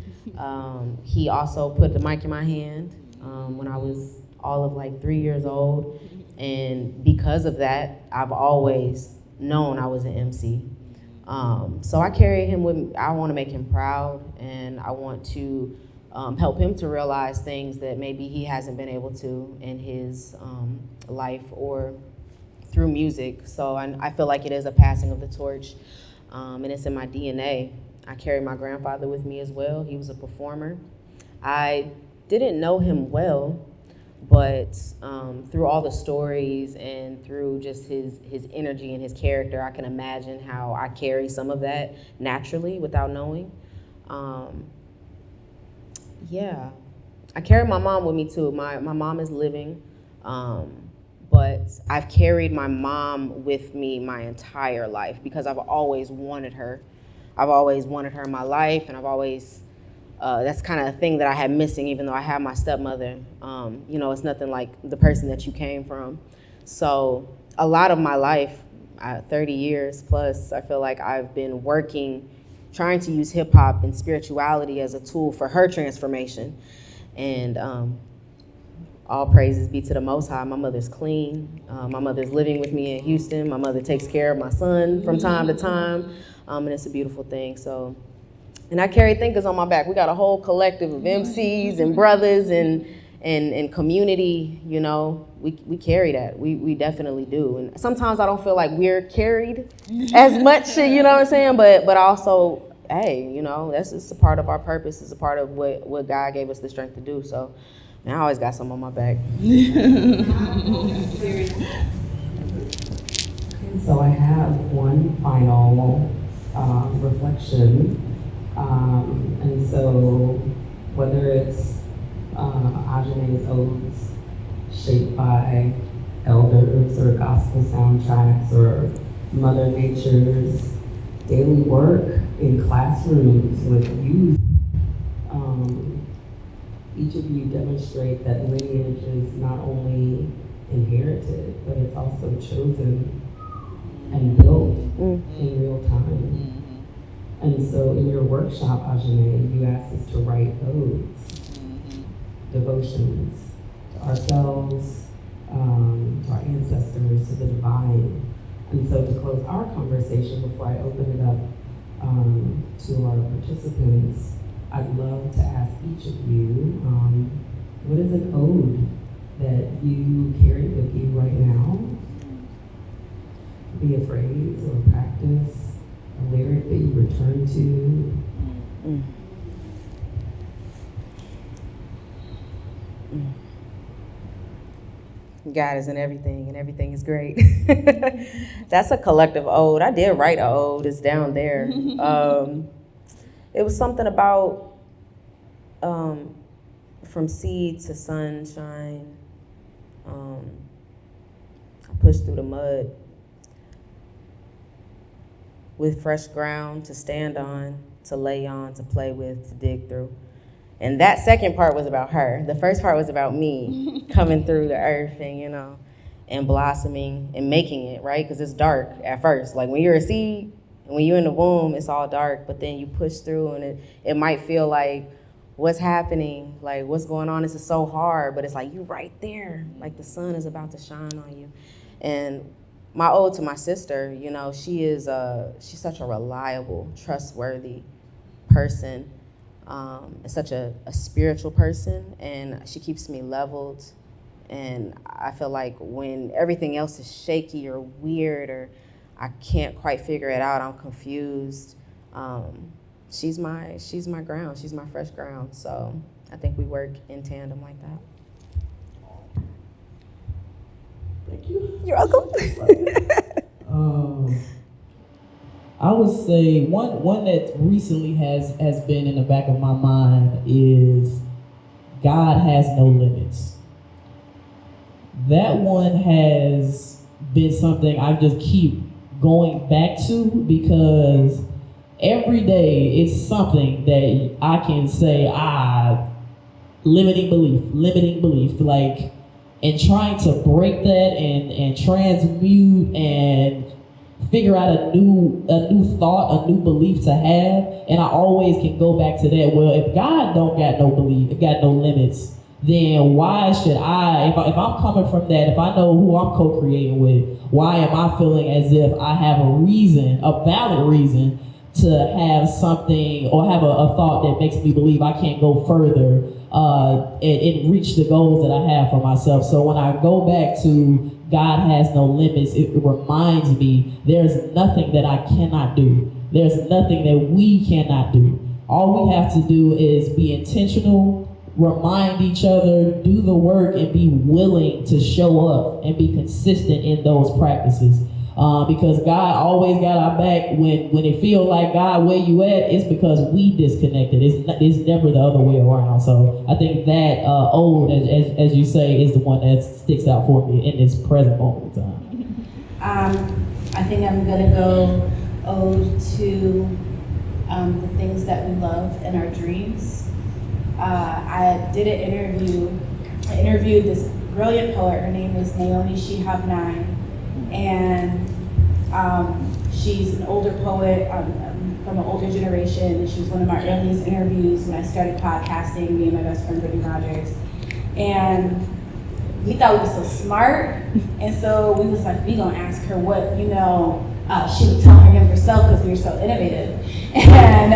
He also put the mic in my hand when I was all of like 3 years old. And because of that, I've always known I was an MC. So I carry him with me. I want to make him proud, and I want to help him to realize things that maybe he hasn't been able to in his life or through music. So I feel like it is a passing of the torch, and it's in my DNA. I carry my grandfather with me as well. He was a performer. I didn't know him well, but through all the stories and through just his energy and his character, I can imagine how I carry some of that naturally without knowing. Yeah, I carry my mom with me too. My mom is living, but I've carried my mom with me my entire life because I've always wanted her. I've always wanted her in my life, and I've always, that's kind of a thing that I had missing, even though I had my stepmother. You know, it's nothing like the person that you came from. So a lot of my life, 30 years plus, I feel like I've been working, trying to use hip hop and spirituality as a tool for her transformation. And all praises be to the Most High. My mother's clean. My mother's living with me in Houston. My mother takes care of my son from time to time. And it's a beautiful thing. So, and I carry thinkers on my back. We got a whole collective of MCs and brothers and community, you know. We carry that. We definitely do. And sometimes I don't feel like we're carried as much, you know what I'm saying? But also, hey, you know, that's just a part of our purpose. It's a part of what God gave us the strength to do. So, man, I always got some on my back. So I have one final reflection. And so whether it's Ajanaé's odes shaped by elders or gospel soundtracks or Mother Nature's daily work in classrooms with youth, each of you demonstrate that lineage is not only inherited, but it's also chosen and built in real time. And so in your workshop, Ajanaé, you asked us to write odes, devotions to ourselves, to our ancestors, to the divine. And so to close our conversation before I open it up to our participants, I'd love to ask each of you, what is an ode that you carry with you right now? Be a phrase or a practice, a lyric that you return to. God is in everything, and everything is great. That's a collective ode. I did write an ode. It's down there. It was something about from seed to sunshine, I pushed through the mud with fresh ground to stand on, to lay on, to play with, to dig through. And that second part was about her. The first part was about me coming through the earth and, and blossoming and making it, right? Because it's dark at first. Like when you're a seed and when you're in the womb, it's all dark, but then you push through and it might feel like, what's happening? Like what's going on? This is so hard, but it's like, you're right there. Like the sun is about to shine on you. And my ode to my sister, she's such a reliable, trustworthy person. And such a spiritual person, and she keeps me leveled. And I feel like when everything else is shaky or weird or I can't quite figure it out, I'm confused, she's my ground, she's my fresh ground. So I think we work in tandem like that. Thank you. You're welcome. I would say one that recently has been in the back of my mind is God has no limits. That one has been something I just keep going back to because every day it's something that I can say, limiting belief, like, and trying to break that and transmute and figure out a new thought, a new belief to have, and I always can go back to that. Well, if God don't got no belief, got no limits, then why should I? If I'm coming from that, if I know who I'm co-creating with, why am I feeling as if I have a valid reason to have something or have a thought that makes me believe I can't go further and reach the goals that I have for myself? So when I go back to God has no limits, it reminds me there's nothing that I cannot do. There's nothing that we cannot do. All we have to do is be intentional, remind each other, do the work, and be willing to show up and be consistent in those practices. Because God always got our back when it feels like, God, where you at? It's because we disconnected. It's never the other way around. So I think that ode, as you say, is the one that sticks out for me in this present moment of time. I think I'm gonna go ode to the things that we love and our dreams. I did an interview. I interviewed this brilliant poet. Her name is Naomi Shihab Nye. And she's an older poet from an older generation. She was one of my earliest interviews when I started podcasting, me and my best friend, Brittany Rogers. And we thought we were so smart. And so we was like, we gonna ask her what, she would tell her younger self because we were so innovative. And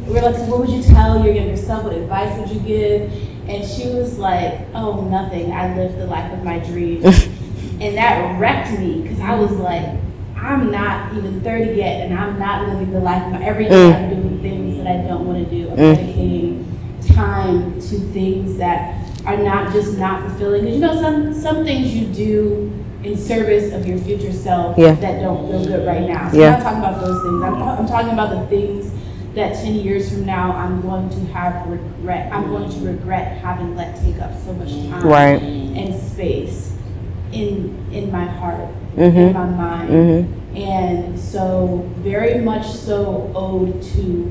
we were like, so what would you tell your younger self? What advice would you give? And she was like, oh, nothing. I lived the life of my dreams. And that wrecked me because I was like, I'm not even 30 yet, and I'm not living the life. Every day I'm doing things that I don't want to do. I'm dedicating time to things that are not fulfilling. Because some things you do in service of your future self that don't feel good right now. So I'm not talking about those things. I'm talking about the things that 10 years from now I'm going to have regret. I'm going to regret having let take up so much time and space in my heart, in my mind. And so very much so owed to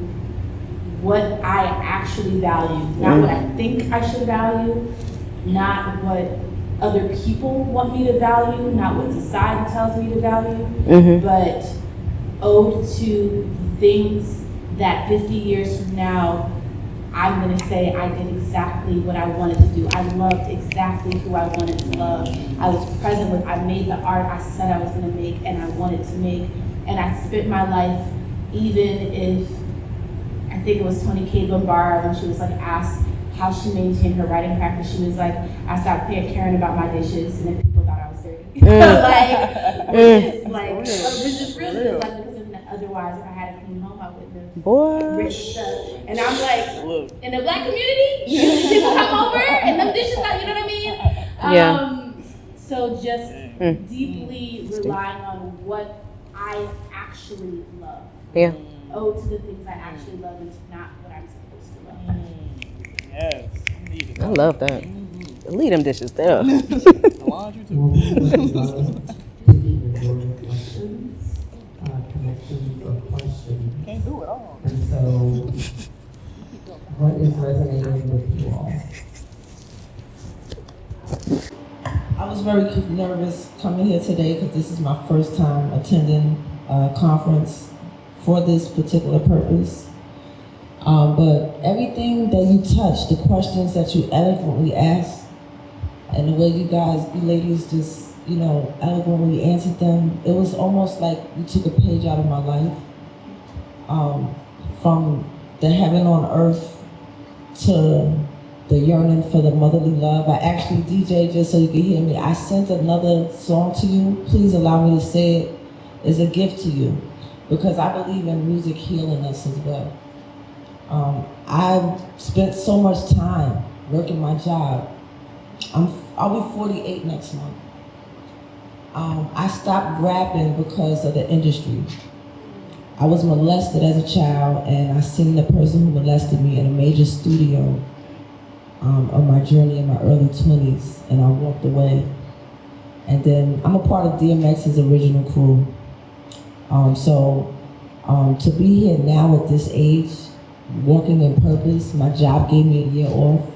what I actually value, not what I think I should value, not what other people want me to value, not what society tells me to value, but owed to things that 50 years from now I'm gonna say I did exactly what I wanted to do. I loved exactly who I wanted to love. I was present with, I made the art I said I was gonna make and I wanted to make. And I spent my life, even if, I think it was Toni K. Lombard when she was like asked how she maintained her writing practice. She was like, I stopped caring about my dishes and then people thought I was dirty. This is really like, because otherwise if I had a clean home I wouldn't have written stuff. And I'm like, in the Black community, people come over and them dishes not, you know what I mean? So just deeply relying on what I actually love. Oh, to the things I actually love and not what I'm supposed to love. Yes. I love that. Leave them dishes there. The laundry too. Questions, connections of questions. Can't do it all. And so, what is resonating with you all? I was very nervous coming here today because this is my first time attending a conference for this particular purpose. But everything that you touched, the questions that you eloquently asked, and the way you ladies just, eloquently answered them, it was almost like you took a page out of my life. From the heaven on earth to the yearning for the motherly love. I actually, DJ, just so you can hear me, I sent another song to you. Please allow me to say it as a gift to you, because I believe in music healing us as well. I've spent so much time working my job. I'll be 48 next month. I stopped rapping because of the industry. I was molested as a child, and I seen the person who molested me in a major studio on my journey in my early 20s, and I walked away. And then I'm a part of DMX's original crew. To be here now at this age, walking in purpose, my job gave me a year off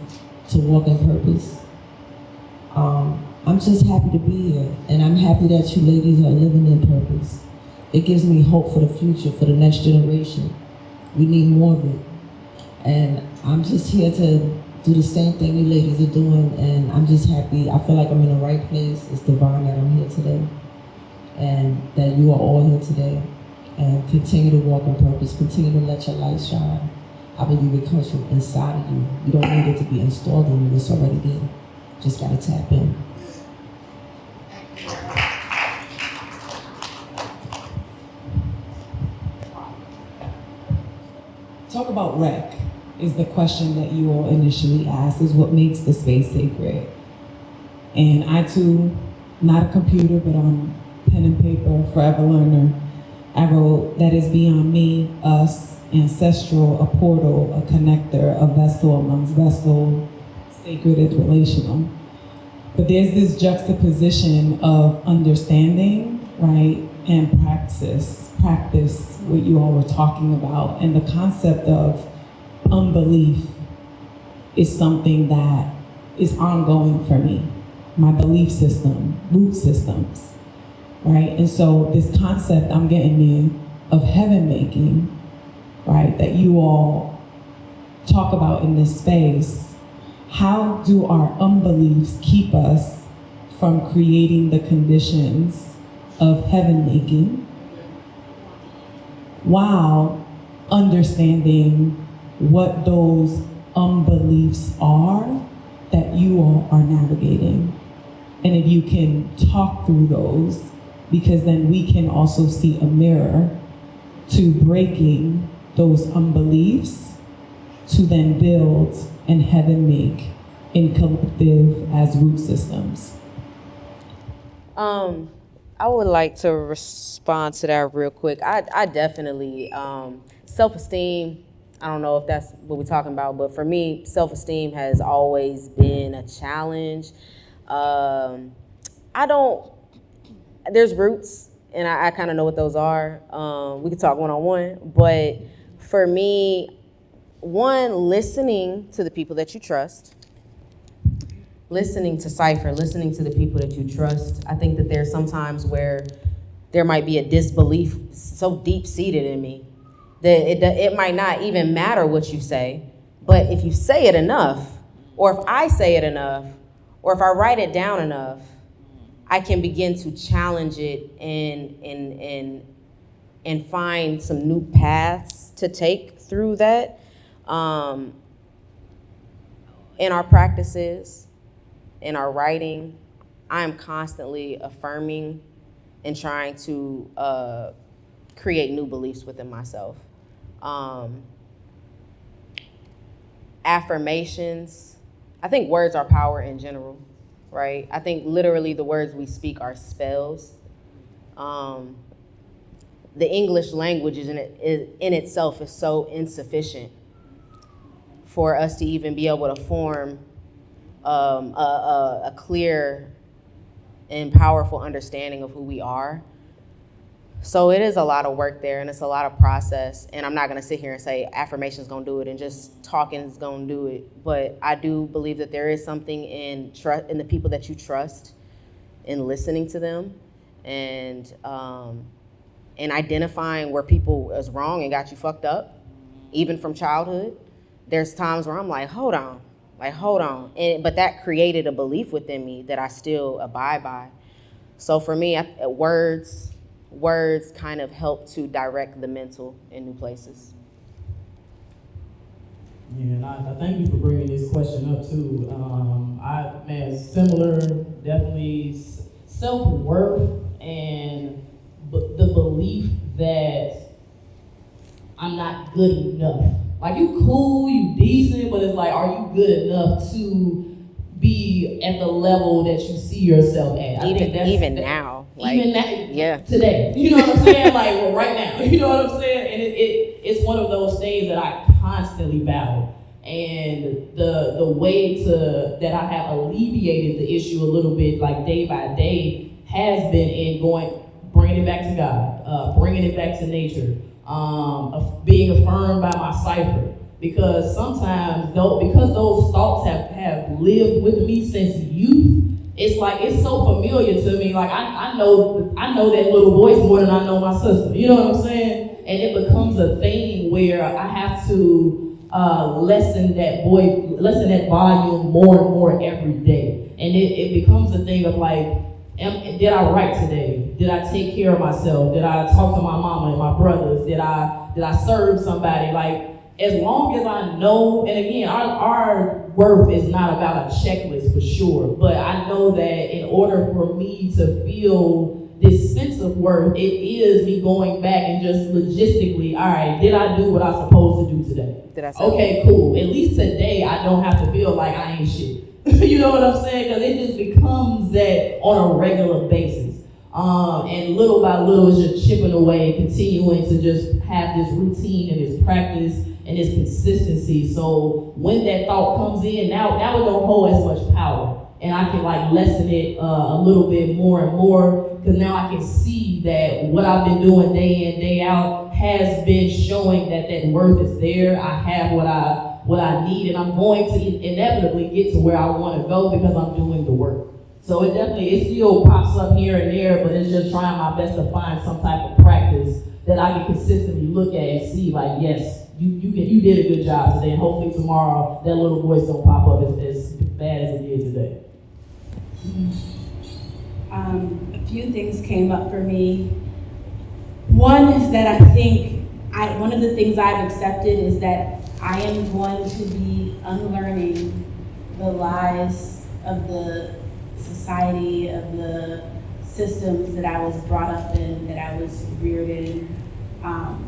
to walk in purpose. I'm just happy to be here, and I'm happy that you ladies are living in purpose. It gives me hope for the future, for the next generation. We need more of it. And I'm just here to do the same thing you ladies are doing, and I'm just happy. I feel like I'm in the right place. It's divine that I'm here today, and that you are all here today. And continue to walk in purpose, continue to let your light shine. I believe it comes from inside of you. You don't need it to be installed in you, it's already there. Just gotta tap in. Talk about rec is the question that you all initially asked, is what makes the space sacred. And I too, not a computer, but on pen and paper, forever learner, I wrote, that is beyond me, us, ancestral, a portal, a connector, a vessel amongst vessel, sacred is relational. But there's this juxtaposition of understanding, right, and practice, what you all were talking about. And the concept of unbelief is something that is ongoing for me. My belief system, root systems, right? And so this concept I'm getting in of heaven making, right, that you all talk about in this space, how do our unbeliefs keep us from creating the conditions of heaven making while understanding what those unbeliefs are that you all are navigating? And if you can talk through those, because then we can also see a mirror to breaking those unbeliefs to then build and heaven make in collective as root systems. I would like to respond to that real quick. I definitely, self-esteem, I don't know if that's what we're talking about, but for me, self-esteem has always been a challenge. There's roots, and I kind of know what those are. We could talk one-on-one, but for me, one, listening to the people that you trust, listening to Cypher, listening to the people that you trust. I think that there's some times where there might be a disbelief so deep-seated in me that it might not even matter what you say, but if you say it enough, or if I say it enough, or if I write it down enough, I can begin to challenge it and find some new paths to take through that. In our practices, in our writing, I am constantly affirming and trying to create new beliefs within myself. Affirmations, I think words are power in general, right? I think literally the words we speak are spells. The English language in itself is so insufficient for us to even be able to form a clear and powerful understanding of who we are. So it is a lot of work there, and it's a lot of process. And I'm not going to sit here and say affirmation's going to do it and just talking is going to do it. But I do believe that there is something in the people that you trust, in listening to them, and identifying where people is wrong and got you fucked up, even from childhood. There's times where I'm like, hold on. But that created a belief within me that I still abide by. So for me, words kind of help to direct the mental in new places. Yeah, and I thank you for bringing this question up too. Similar, definitely self-worth and the belief that I'm not good enough. Like, you cool, you decent, but it's like, are you good enough to be at the level that you see yourself at? Even now. Yeah. Today. You know what I'm saying? Like, well, right now. You know what I'm saying? And it's one of those things that I constantly battle. And the way that I have alleviated the issue a little bit, like day by day, has been in bringing it back to God, bringing it back to nature, of being affirmed by my cipher. Because sometimes, because those thoughts have lived with me since youth, it's like, it's so familiar to me. Like, I know that little voice more than I know my sister. You know what I'm saying? And it becomes a thing where I have to lessen that volume more and more every day. And it becomes a thing of like, did I write today? Did I take care of myself? Did I talk to my mama and my brothers? Did I serve somebody? Like, as long as I know, and again, our worth is not about a checklist for sure, but I know that in order for me to feel this sense of worth, it is me going back and just logistically, all right, did I do what I was supposed to do today? Did I say okay, cool. At least today I don't have to feel like I ain't shit. You know what I'm saying? Because it just becomes that on a regular basis. And little by little, it's just chipping away, continuing to just have this routine and this practice and this consistency. So when that thought comes in, now it don't hold as much power. And I can like lessen it a little bit more and more, because now I can see that what I've been doing day in, day out has been showing that worth is there. I have what I need, and I'm going to inevitably get to where I want to go because I'm doing the work. So it still pops up here and there, but it's just trying my best to find some type of practice that I can consistently look at and see, like, yes, you did a good job today, and hopefully tomorrow that little voice don't pop up as bad as it did today. A few things came up for me. One is that I think one of the things I've accepted is that I am going to be unlearning the lies of the society, of the systems that I was brought up in, that I was reared in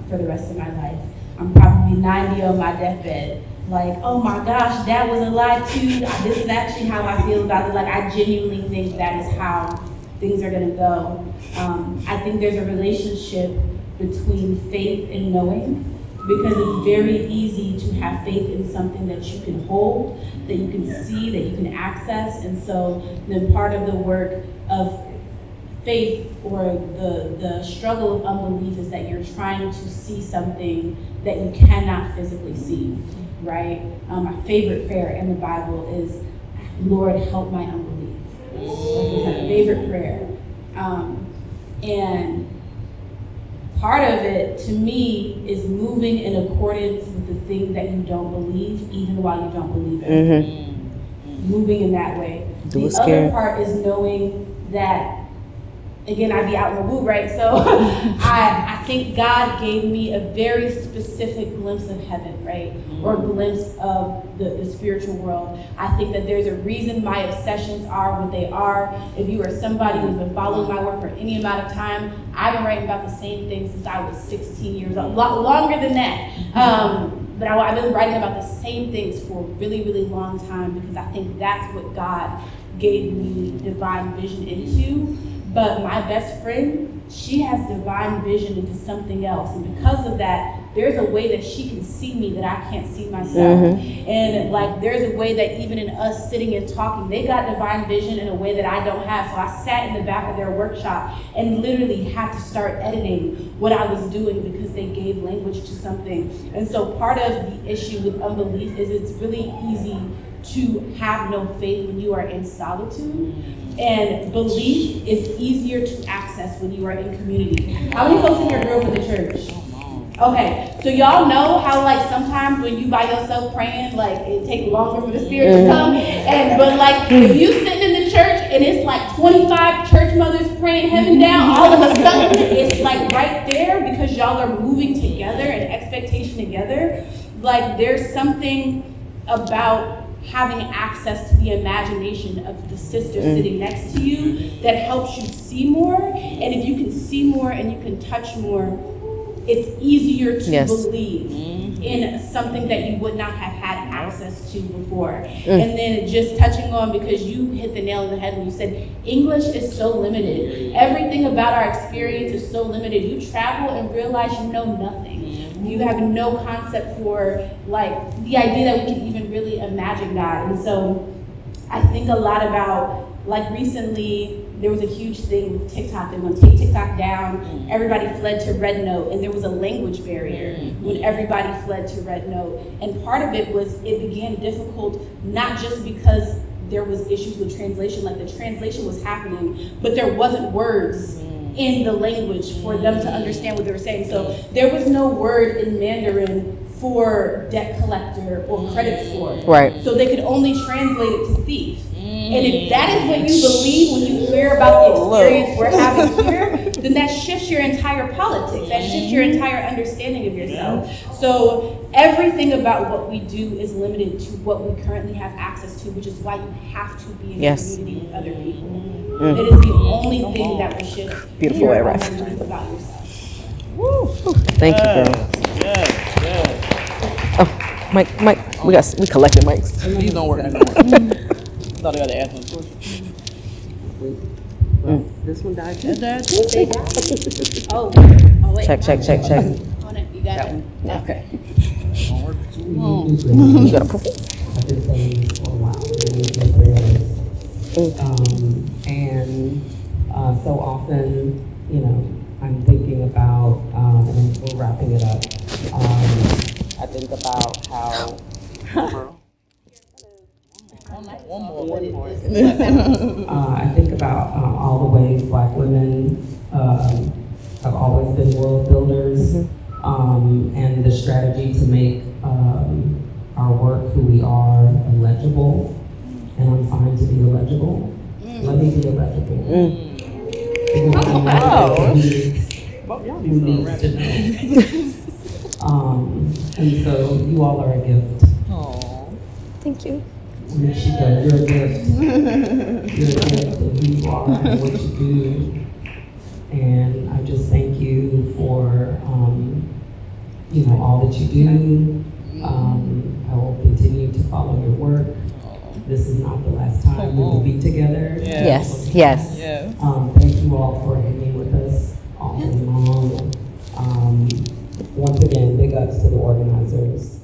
for the rest of my life. I'm probably 90 on my deathbed. Like, oh my gosh, that was a lie too. This is actually how I feel about it. Like, I genuinely think that is how things are gonna go. I think there's a relationship between faith and knowing, because it's very easy to have faith in something that you can hold, that you can see, that you can access. And so then part of the work of faith, or the struggle of unbelief, is that you're trying to see something that you cannot physically see, right? My favorite prayer in the Bible is, Lord, help my unbelief. It's my favorite prayer. And part of it, to me, is moving in accordance with the thing that you don't believe, even while you don't believe it. Mm-hmm. Moving in that way. The other part is knowing that, again, I'd be out in the woo, right? So I think God gave me a very specific glimpse of heaven, right? Or a glimpse of the spiritual world. I think that there's a reason my obsessions are what they are. If you are somebody who's been following my work for any amount of time, I've been writing about the same thing since I was 16 years old, a lot longer than that. But I've been writing about the same things for a really, really long time, because I think that's what God gave me divine vision into. But my best friend, she has divine vision into something else. And because of that, there's a way that she can see me that I can't see myself. And like, there's a way that even in us sitting and talking, they got divine vision in a way that I don't have. So I sat in the back of their workshop and literally had to start editing what I was doing because they gave language to something. And so part of the issue with unbelief is it's really easy to have no faith when you are in solitude. And belief is easier to access when you are in community. How many folks in here grew up in the church? Okay, so y'all know how like sometimes when you by yourself praying, like it takes longer for the Spirit to come. But like if you sitting in the church and it's like 25 church mothers praying heaven down, all of a sudden it's like right there because y'all are moving together and expectation together. Like there's something about having access to the imagination of the sister sitting next to you that helps you see more. And if you can see more and you can touch more, it's easier to believe in something that you would not have had access to before. And then just touching on, because you hit the nail on the head when you said English is so limited. Everything about our experience is so limited. You travel and realize you know nothing. You have no concept for like the idea that we can even really imagine God. And so I think a lot about, like recently, there was a huge thing with TikTok. They want to take TikTok down. Everybody fled to Red Note, and there was a language barrier when everybody fled to Red Note. And part of it was it began difficult, not just because there was issues with translation, like the translation was happening, but there wasn't words in the language for them to understand what they were saying. So there was no word in Mandarin for debt collector or credit score. Right. So they could only translate it to thief. And if that is what you believe when you hear about the experience we're having here, then that shifts your entire politics. That shifts your entire understanding of yourself. So everything about what we do is limited to what we currently have access to, which is why you have to be in community with other people. It is the only thing that will shift your understanding about yourself. Thank you, girl. Oh, Mike, we collected mics. These don't work anymore. I thought I got to ask one question. This one died. Oh, wait. Check. On it, you got it. Okay. Don't work too long. You got a purple? I've been saying this for a while. And so often, you know, I'm thinking about, and we're wrapping it up. I think about how. One more. I think about all the ways Black women have always been world builders, and the strategy to make our work, who we are, illegible. And I'm fine to be illegible. Let me be illegible. Who needs to know? And so you all are a gift. Thank you. Rishika, you're a gift. You're a gift of who you are and what you do. And I just thank you for, you know, all that you do. I will continue to follow your work. This is not the last time we will be together. Yes. Thank you all for hanging with us all day long. Once again, big ups to the organizers.